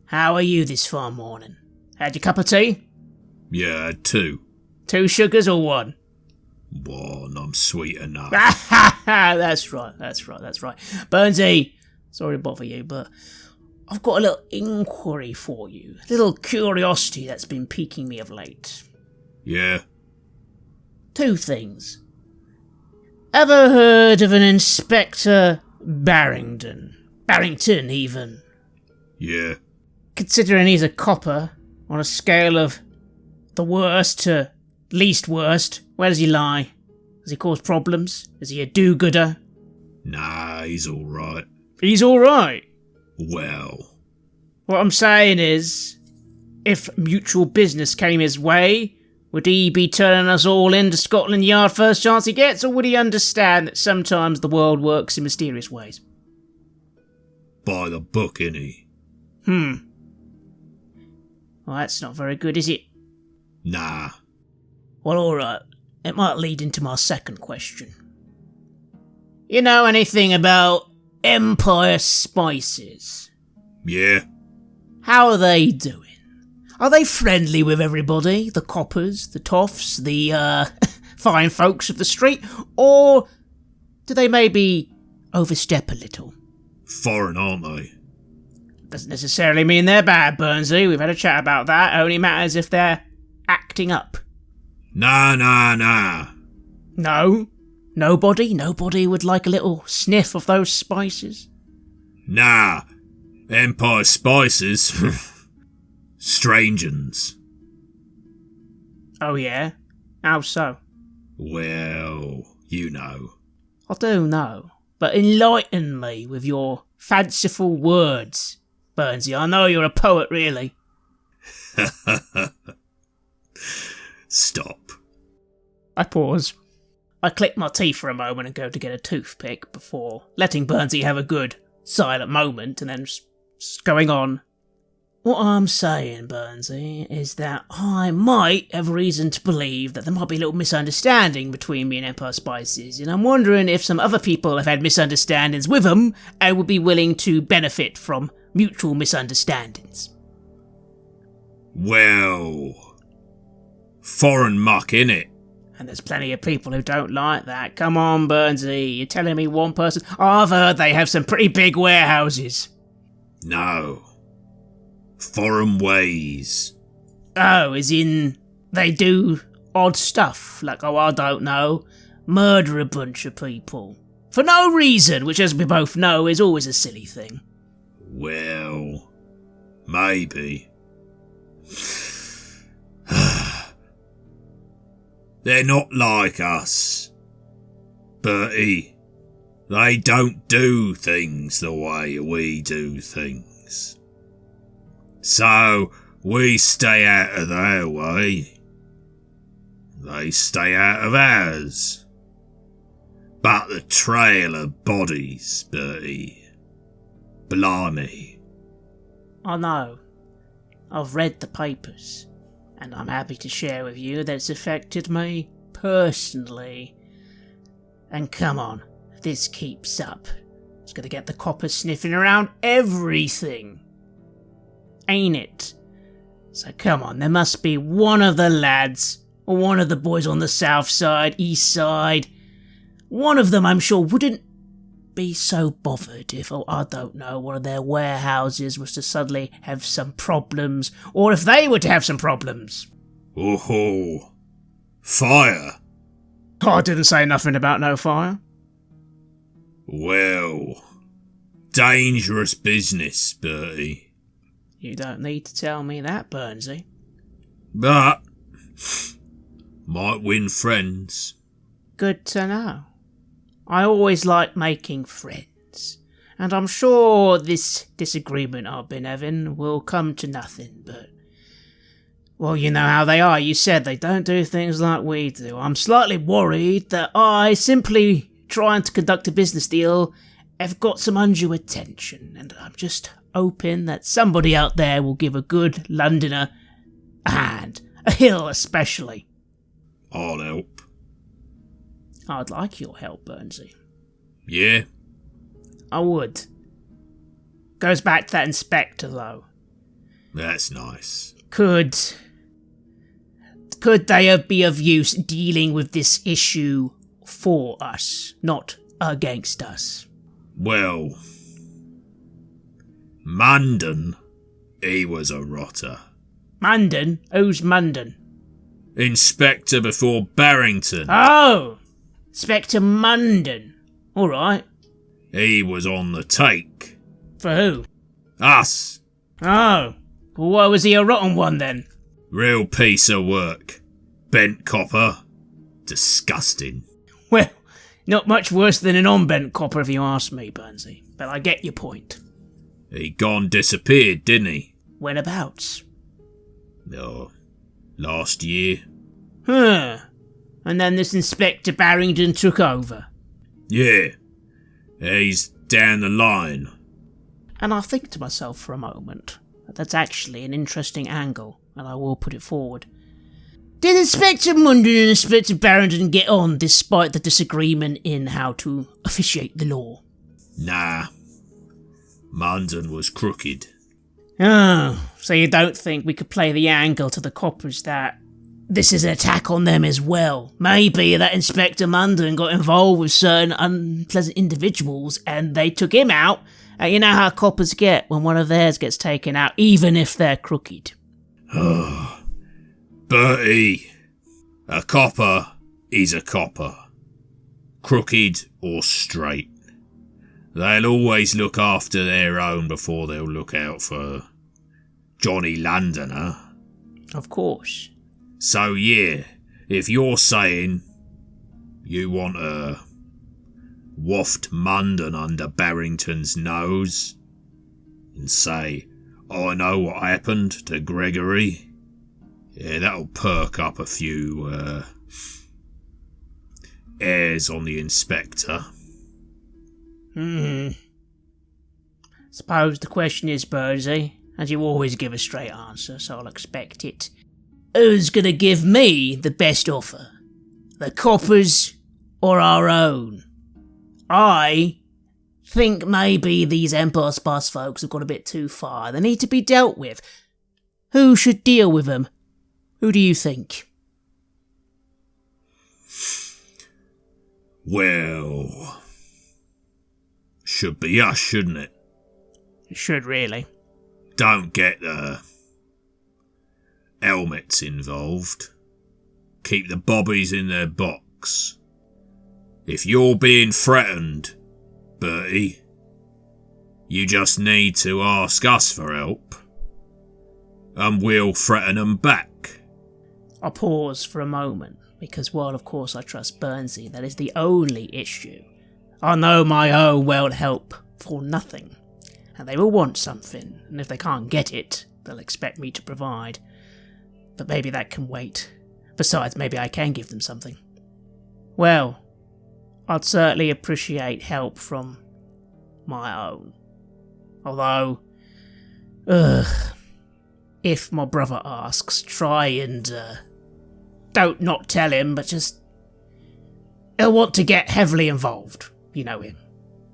How are you this fine morning? Had your cup of tea? Yeah, I had 2. 2 sugars or 1? 1, I'm sweet enough. That's right. Burnsy, sorry to bother you, but I've got a little inquiry for you. A little curiosity that's been piquing me of late. Yeah? 2 things. Ever heard of an Inspector Barrington? Barrington, even. Yeah. Considering he's a copper, on a scale of the worst to least worst, where does he lie? Does he cause problems? Is he a do-gooder? Nah, he's alright. He's alright. Well. What I'm saying is, if mutual business came his way, would he be turning us all into Scotland Yard first chance he gets, or would he understand that sometimes the world works in mysterious ways? By the book, innit? Well, that's not very good, is it? Nah. Well, alright. It might lead into my second question. You know anything about Empire Spices? Yeah? How are they doing? Are they friendly with everybody? The coppers, the toffs, the, fine folks of the street? Or do they maybe overstep a little? Foreign, aren't they? Doesn't necessarily mean they're bad, Burnsy. We've had a chat about that. It only matters if they're acting up. Nah. No? Nobody would like a little sniff of those spices? Nah. Empire Spices. Strange uns. Oh yeah? How so? Well, you know. I do know, but enlighten me with your fanciful words, Burnsy. I know you're a poet, really. Stop. I pause. I click my teeth for a moment and go to get a toothpick before letting Burnsy have a good silent moment and then just going on. What I'm saying, Burnsy, is that I might have reason to believe that there might be a little misunderstanding between me and Empire Spices, and I'm wondering if some other people have had misunderstandings with them and would be willing to benefit from mutual misunderstandings. Well, foreign muck, innit? And there's plenty of people who don't like that. Come on, Burnsy, you're telling me one person... I've heard they have some pretty big warehouses. No. Foreign ways. Oh, as in they do odd stuff, like, I don't know, murder a bunch of people. For no reason, which as we both know is always a silly thing. Well, maybe. They're not like us. Bertie, they don't do things the way we do things. So, we stay out of their way. They stay out of ours. But the trail of bodies, Bertie. Blimey. I know. I've read the papers, and I'm happy to share with you that it's affected me personally. And come on, if this keeps up, it's gonna get the coppers sniffing around everything. Ain't it? So come on, there must be one of the lads, or one of the boys on the south side, east side. One of them, I'm sure, wouldn't be so bothered if, I don't know, one of their warehouses was to suddenly have some problems, or if they were to have some problems. Oh, fire. I didn't say nothing about no fire. Well, dangerous business, Bertie. You don't need to tell me that, Burnsy. But might win friends. Good to know. I always like making friends. And I'm sure this disagreement I've been having will come to nothing, but... Well, you know how they are. You said they don't do things like we do. I'm slightly worried that I, simply trying to conduct a business deal, have got some undue attention, and I'm just hoping that somebody out there will give a good Londoner a hand. A hill especially. I'll help. I'd like your help, Burnsy. Yeah? I would. Goes back to that inspector, though. That's nice. Could they be of use dealing with this issue for us, not against us? Well, Munden, he was a rotter. Munden? Who's Munden? Inspector before Barrington. Oh! Inspector Munden. Alright. He was on the take. For who? Us. Oh. Well, why was he a rotten one then? Real piece of work. Bent copper. Disgusting. Well, not much worse than an unbent copper if you ask me, Burnsy. But I get your point. He gone disappeared, didn't he? Whenabouts? Oh, last year. Huh. And then this Inspector Barrington took over. Yeah. He's down the line. And I think to myself for a moment that that's actually an interesting angle, and I will put it forward. Did Inspector Munden and Inspector Barrington get on despite the disagreement in how to officiate the law? Nah. Munden was crooked. Oh, so you don't think we could play the angle to the coppers that this is an attack on them as well? Maybe that Inspector Munden got involved with certain unpleasant individuals and they took him out. You know how coppers get when one of theirs gets taken out, even if they're crooked. Bertie, a copper is a copper. Crooked or straight. They'll always look after their own before they'll look out for Johnny Londoner. Of course. So yeah, if you're saying you want to waft Munden under Barrington's nose and say, I know what happened to Gregory, yeah, that'll perk up a few airs on the inspector. Suppose the question is, Burnsy, and you always give a straight answer, so I'll expect it. Who's gonna give me the best offer? The coppers or our own? I think maybe these Empire Spice folks have gone a bit too far. They need to be dealt with. Who should deal with them? Who do you think? Well, should be us, shouldn't it? It should, really. Don't get the helmets involved. Keep the bobbies in their box. If you're being threatened, Bertie, you just need to ask us for help, and we'll threaten them back. I'll pause for a moment, because while of course I trust Burnsy, that is the only issue. I know my own won't help for nothing, and they will want something, and if they can't get it, they'll expect me to provide. But maybe that can wait. Besides, maybe I can give them something. Well, I'd certainly appreciate help from my own. Although, if my brother asks, try and, don't not tell him, but just... He'll want to get heavily involved. You know him.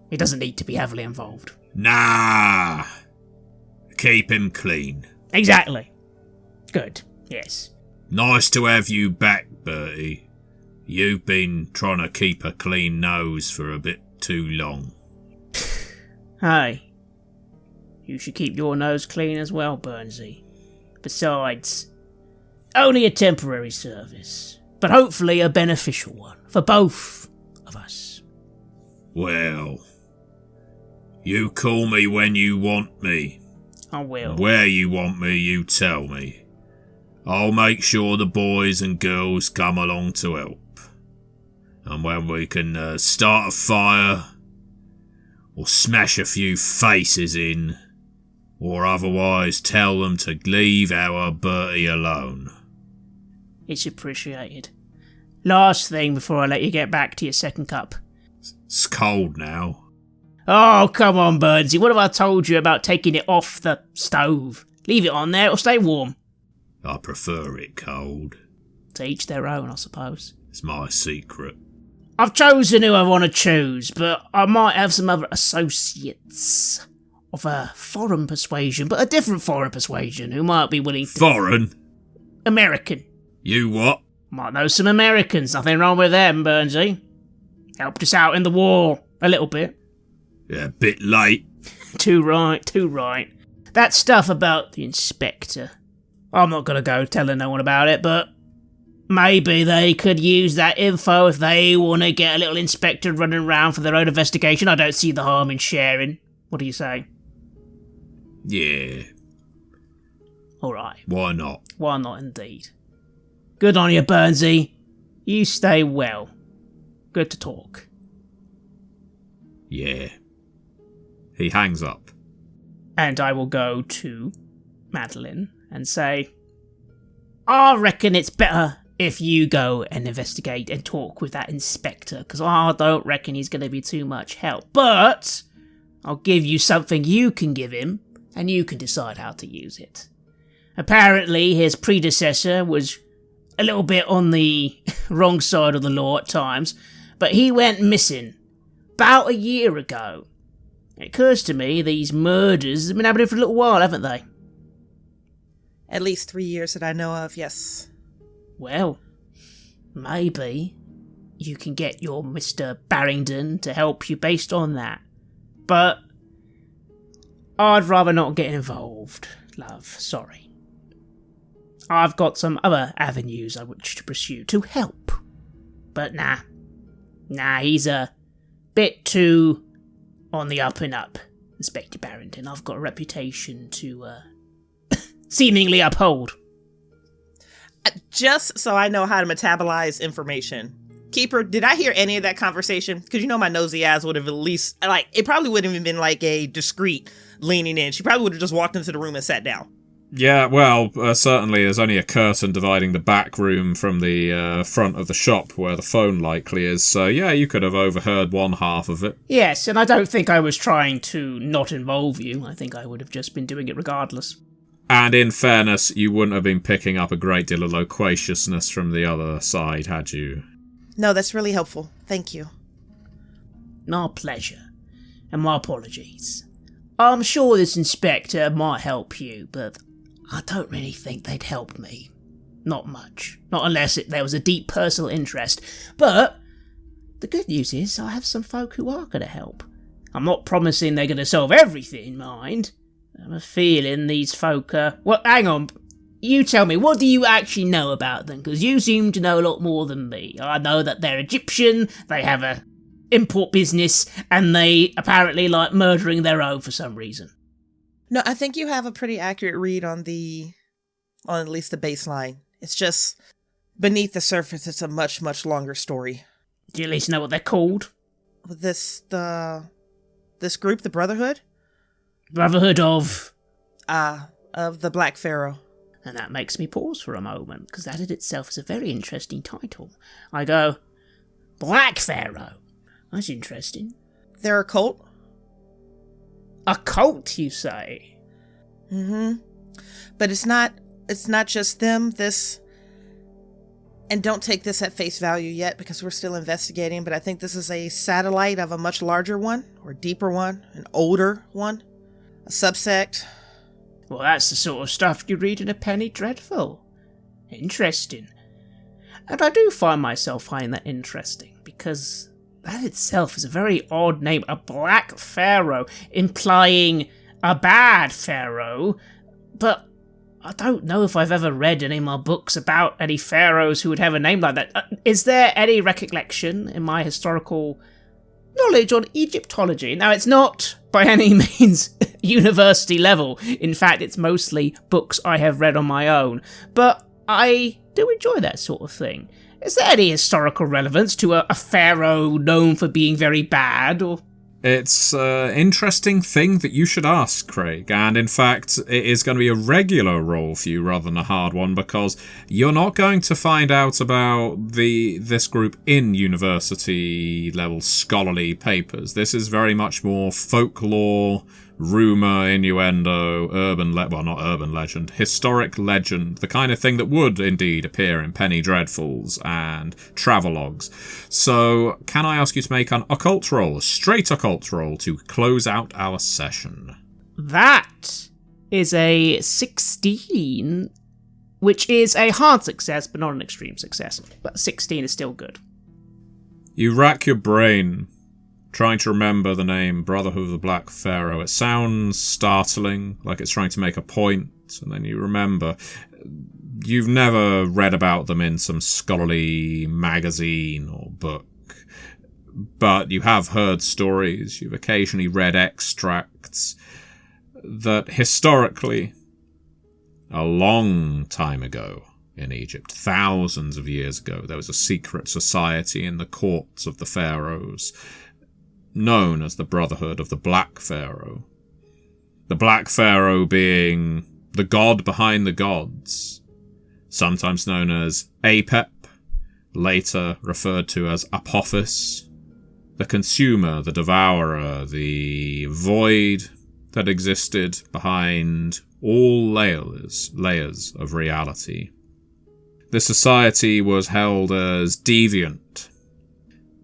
He doesn't need to be heavily involved. Nah. Keep him clean. Exactly. Good. Yes. Nice to have you back, Bertie. You've been trying to keep a clean nose for a bit too long. Hey. You should keep your nose clean as well, Burnsy. Besides, only a temporary service, but hopefully a beneficial one for both of us. Well, you call me when you want me. I will. Where you want me, you tell me. I'll make sure the boys and girls come along to help. And when we can start a fire, or smash a few faces in, or otherwise tell them to leave our Bertie alone. It's appreciated. Last thing before I let you get back to your second cup. It's cold now. Oh, come on, Burnsy. What have I told you about taking it off the stove? Leave it on there, it'll stay warm. I prefer it cold. To each their own, I suppose. It's my secret. I've chosen who I want to choose, but I might have some other associates of a foreign persuasion, but a different foreign persuasion, who might be willing to... Foreign? American. You what? Might know some Americans, nothing wrong with them, Burnsy. Helped us out in the war, a little bit. Yeah, a bit late. Too right. That stuff about the inspector. I'm not going to go telling no one about it, but maybe they could use that info if they want to get a little inspector running around for their own investigation. I don't see the harm in sharing. What do you say? Yeah. Alright. Why not? Why not indeed. Good on you, Burnsy. You stay well. Good to talk. Yeah. He hangs up. And I will go to Madeline and say, I reckon it's better if you go and investigate and talk with that inspector, because I don't reckon he's going to be too much help. But I'll give you something you can give him, and you can decide how to use it. Apparently, his predecessor was a little bit on the wrong side of the law at times, but he went missing about a year ago. It occurs to me these murders have been happening for a little while, haven't they? At least 3 years that I know of, yes. Well, maybe you can get your Mr. Barrington to help you based on that. But I'd rather not get involved, love. Sorry. I've got some other avenues I wish to pursue to help. But nah, he's a bit too on the up and up, Inspector Barrington. I've got a reputation to seemingly uphold. Just so I know how to metabolize information. Keeper, did I hear any of that conversation? Because you know my nosy ass would have at least, it probably wouldn't have been like a discreet leaning in. She probably would have just walked into the room and sat down. Yeah, well, certainly there's only a curtain dividing the back room from the front of the shop where the phone likely is, so yeah, you could have overheard one half of it. Yes, and I don't think I was trying to not involve you. I think I would have just been doing it regardless. And in fairness, you wouldn't have been picking up a great deal of loquaciousness from the other side, had you? No, that's really helpful. Thank you. My pleasure. And my apologies. I'm sure this inspector might help you, but I don't really think they'd help me. Not much. Not unless there was a deep personal interest. But the good news is I have some folk who are going to help. I'm not promising they're going to solve everything, mind. I have a feeling these folk are... Well, hang on. You tell me, what do you actually know about them? Because you seem to know a lot more than me. I know that they're Egyptian, they have a import business, and they apparently like murdering their own for some reason. No, I think you have a pretty accurate read on at least the baseline. It's just beneath the surface, it's a much, much longer story. Do you at least know what they're called? This group, the Brotherhood? Brotherhood of the Black Pharaoh. And that makes me pause for a moment, because that in itself is a very interesting title. I go, Black Pharaoh? That's interesting. They're a cult? A cult, you say? Mm-hmm. But it's not just them, and don't take this at face value yet, because we're still investigating, but I think this is a satellite of a much larger one, or deeper one, an older one, a subsect. Well, that's the sort of stuff you read in a Penny Dreadful. Interesting. And I do find myself finding that interesting, because that itself is a very odd name. A Black Pharaoh, implying a bad pharaoh. But I don't know if I've ever read any of my books about any pharaohs who would have a name like that. Is there any recollection in my historical knowledge on Egyptology? Now, it's not by any means university level. In fact, it's mostly books I have read on my own. But I do enjoy that sort of thing. Is there any historical relevance to a pharaoh known for being very bad? Or It's an interesting thing that you should ask, Craig, and in fact, it is going to be a regular role for you rather than a hard one, because you're not going to find out about this group in university-level scholarly papers. This is very much more folklore, rumour, innuendo, not urban legend, historic legend, the kind of thing that would indeed appear in Penny Dreadfuls and travelogues. So, can I ask you to make an occult roll, a straight occult roll, to close out our session? That is a 16, which is a hard success, but not an extreme success. But 16 is still good. You rack your brain, trying to remember the name Brotherhood of the Black Pharaoh. It sounds startling, like it's trying to make a point, and then you remember. You've never read about them in some scholarly magazine or book, but you have heard stories, you've occasionally read extracts, that historically, a long time ago in Egypt, thousands of years ago, there was a secret society in the courts of the pharaohs, known as the Brotherhood of the Black Pharaoh. The Black Pharaoh being the god behind the gods, sometimes known as Apep, later referred to as Apophis, the consumer, the devourer, the void that existed behind all layers of reality. This society was held as deviant,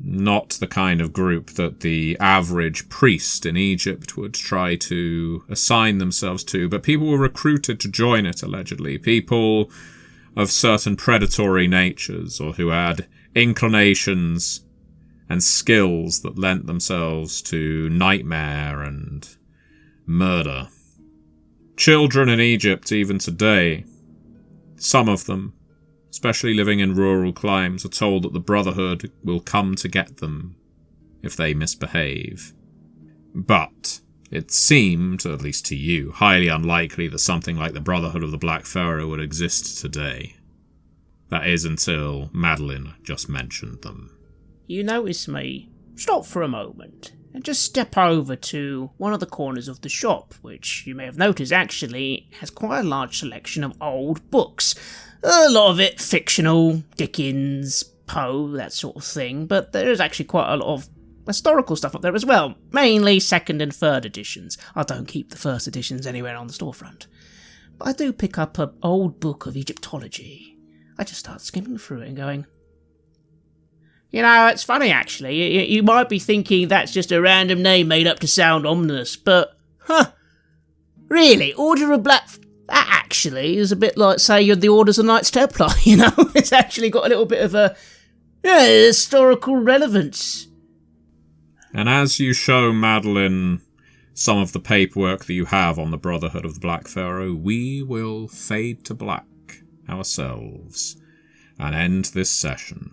not the kind of group that the average priest in Egypt would try to assign themselves to, but people were recruited to join it, allegedly. People of certain predatory natures, or who had inclinations and skills that lent themselves to nightmare and murder. Children in Egypt, even today, some of them, especially living in rural climes, are told that the Brotherhood will come to get them if they misbehave. But it seemed, at least to you, highly unlikely that something like the Brotherhood of the Black Pharaoh would exist today. That is until Madeline just mentioned them. You notice me stop for a moment and just step over to one of the corners of the shop, which you may have noticed actually has quite a large selection of old books. A lot of it fictional, Dickens, Poe, that sort of thing, but there is actually quite a lot of historical stuff up there as well, mainly second and third editions. I don't keep the first editions anywhere on the storefront. But I do pick up an old book of Egyptology. I just start skimming through it and going, you know, it's funny actually, you might be thinking that's just a random name made up to sound ominous, but, really, Order of Black... That actually is a bit like, say, you're the Orders of Knights Templar, you know? It's actually got a little bit of a historical relevance. And as you show Madeline some of the paperwork that you have on the Brotherhood of the Black Pharaoh, we will fade to black ourselves and end this session.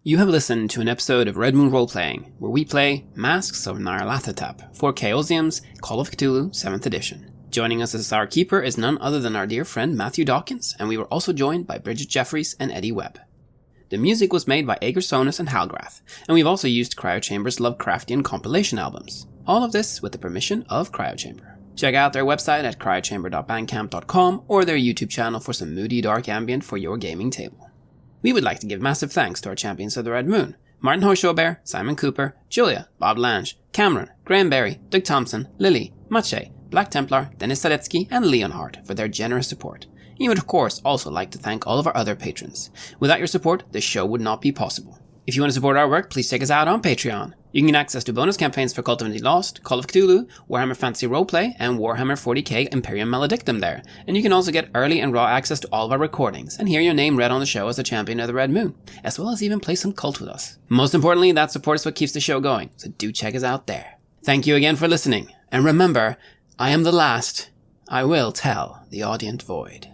You have listened to an episode of Red Moon Roleplaying, where we play Masks of Nyarlathotep for Chaosium's Call of Cthulhu 7th edition. Joining us as our keeper is none other than our dear friend Matthew Dawkins, and we were also joined by Bridgett, Jeffries, and Eddy Webb. The music was made by Ager Sonus and Halgrath, and we've also used Cryochamber's Lovecraftian compilation albums. All of this with the permission of Cryochamber. Check out their website at cryochamber.bandcamp.com or their YouTube channel for some moody dark ambient for your gaming table. We would like to give massive thanks to our champions of the Red Moon, Martin Heuschober, Simon Cooper, Julia, Bob Lange, Cameron, Graham Barey, Doug Thomson, Lily, Maciej, Black Templar, Dennis Sadecki, and Leonhardt for their generous support. We would of course also like to thank all of our other patrons. Without your support, this show would not be possible. If you want to support our work, please check us out on Patreon. You can get access to bonus campaigns for Cult of the Lost, Call of Cthulhu, Warhammer Fantasy Roleplay, and Warhammer 40k Imperium Maledictum there. And you can also get early and raw access to all of our recordings, and hear your name read on the show as a champion of the Red Moon, as well as even play some Cult with us. Most importantly, that support is what keeps the show going, so do check us out there. Thank you again for listening, and remember, I am the last. I will tell the audient void.